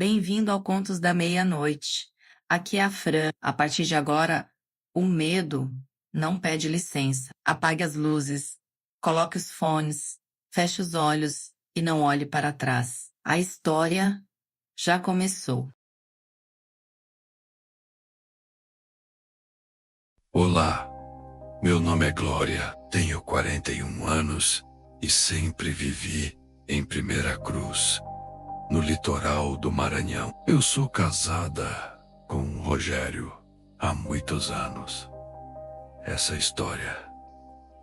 Bem-vindo ao Contos da Meia-Noite. Aqui é a Fran. A partir de agora, o medo não pede licença. Apague as luzes, coloque os fones, feche os olhos e não olhe para trás. A história já começou. Olá, meu nome é Glória, tenho 41 anos e sempre vivi em Primeira Cruz, no litoral do Maranhão. Eu sou casada com o Rogério há muitos anos. Essa história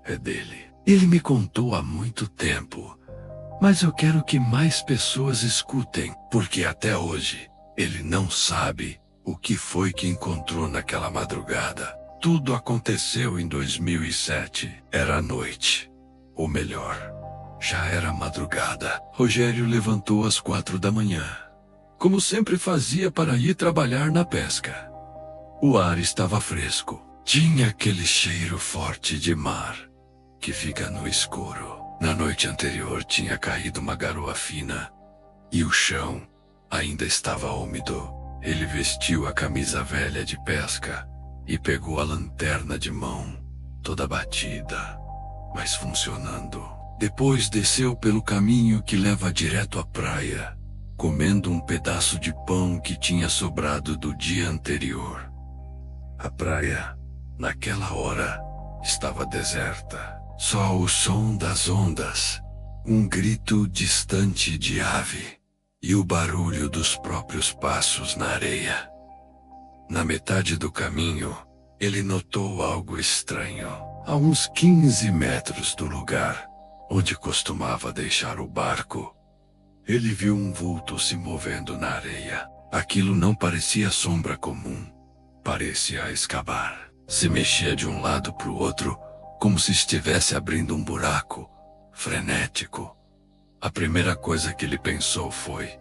é dele. Ele me contou há muito tempo, mas eu quero que mais pessoas escutem, porque até hoje ele não sabe o que foi que encontrou naquela madrugada. Tudo aconteceu em 2007. Era noite. Ou melhor, já era madrugada. Rogério levantou às 4 da manhã, como sempre fazia para ir trabalhar na pesca. O ar estava fresco. Tinha aquele cheiro forte de mar, que fica no escuro. Na noite anterior tinha caído uma garoa fina, e o chão ainda estava úmido. Ele vestiu a camisa velha de pesca e pegou a lanterna de mão, toda batida, mas funcionando. Depois desceu pelo caminho que leva direto à praia, comendo um pedaço de pão que tinha sobrado do dia anterior. A praia, naquela hora, estava deserta. Só o som das ondas, um grito distante de ave e o barulho dos próprios passos na areia. Na metade do caminho, ele notou algo estranho. A uns 15 metros do lugar onde costumava deixar o barco, ele viu um vulto se movendo na areia. Aquilo não parecia sombra comum, parecia escavar. Se mexia de um lado para o outro, como se estivesse abrindo um buraco, frenético. A primeira coisa que ele pensou foi: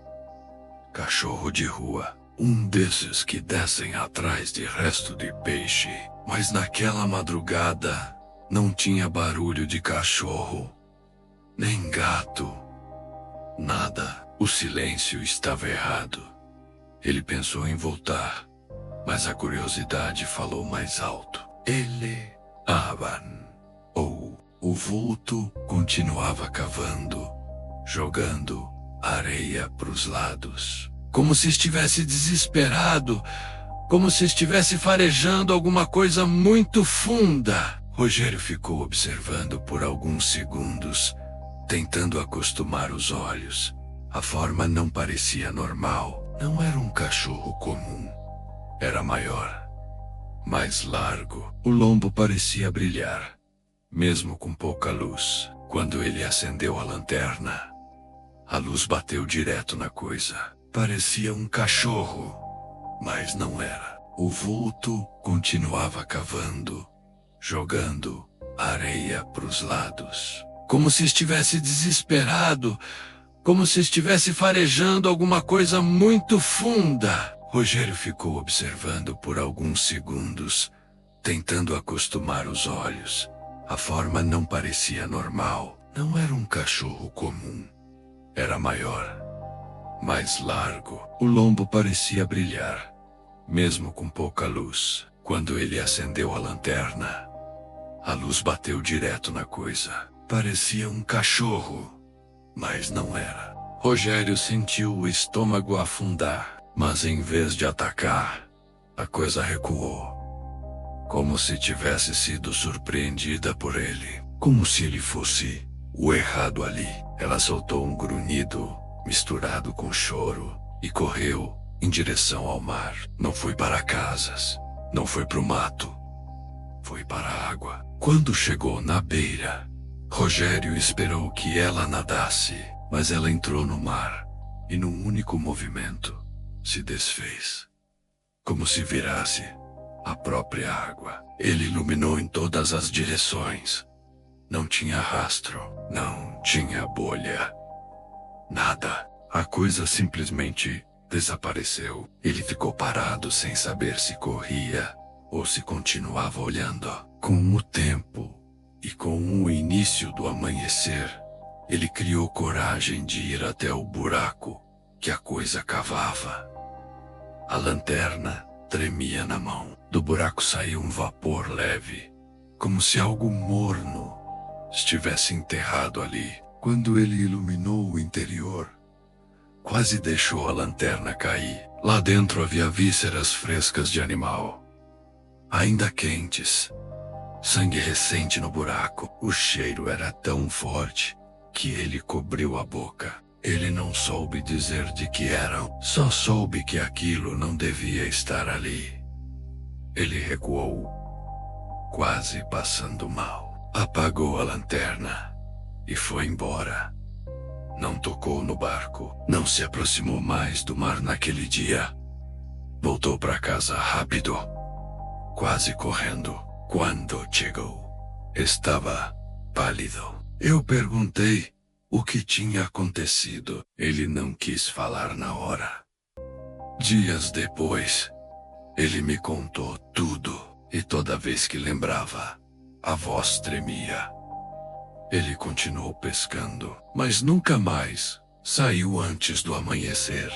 cachorro de rua. Um desses que descem atrás de resto de peixe. Mas naquela madrugada, não tinha barulho de cachorro, nem gato. Nada. O silêncio estava errado. Ele pensou em voltar, mas a curiosidade falou mais alto. Ele aban. Ou o vulto continuava cavando, jogando areia para os lados, como se estivesse desesperado, como se estivesse farejando alguma coisa muito funda. Rogério ficou observando por alguns segundos, tentando acostumar os olhos. A forma não parecia normal. Não era um cachorro comum. Era maior, mais largo. O lombo parecia brilhar, mesmo com pouca luz. Quando ele acendeu a lanterna, a luz bateu direto na coisa. Parecia um cachorro, mas não era. O vulto continuava cavando, jogando areia para os lados, como se estivesse desesperado, como se estivesse farejando alguma coisa muito funda. Rogério ficou observando por alguns segundos, tentando acostumar os olhos. A forma não parecia normal. Não era um cachorro comum. Era maior, mais largo. O lombo parecia brilhar, mesmo com pouca luz. Quando ele acendeu a lanterna, a luz bateu direto na coisa. Parecia um cachorro, mas não era. Rogério sentiu o estômago afundar, mas em vez de atacar, a coisa recuou, como se tivesse sido surpreendida por ele, como se ele fosse o errado ali. Ela soltou um grunhido misturado com choro e correu em direção ao mar. Não foi para casas, não foi para o mato, foi para a água. Quando chegou na beira, Rogério esperou que ela nadasse, mas ela entrou no mar e num único movimento se desfez, como se virasse a própria água. Ele iluminou em todas as direções. Não tinha rastro, não tinha bolha, nada. A coisa simplesmente desapareceu. Ele ficou parado sem saber se corria ou se continuava olhando. Com o tempo e com o início do amanhecer, ele criou coragem de ir até o buraco que a coisa cavava. A lanterna tremia na mão. Do buraco saía um vapor leve, como se algo morno estivesse enterrado ali. Quando ele iluminou o interior, quase deixou a lanterna cair. Lá dentro havia vísceras frescas de animal, ainda quentes. Sangue recente no buraco. O cheiro era tão forte que ele cobriu a boca. Ele não soube dizer de que eram, só soube que aquilo não devia estar ali. Ele recuou, quase passando mal. Apagou a lanterna e foi embora. Não tocou no barco, não se aproximou mais do mar naquele dia. Voltou para casa rápido, quase correndo. Quando chegou, estava pálido. Eu perguntei o que tinha acontecido. Ele não quis falar na hora. Dias depois, ele me contou tudo, e toda vez que lembrava, a voz tremia. Ele continuou pescando, mas nunca mais saiu antes do amanhecer.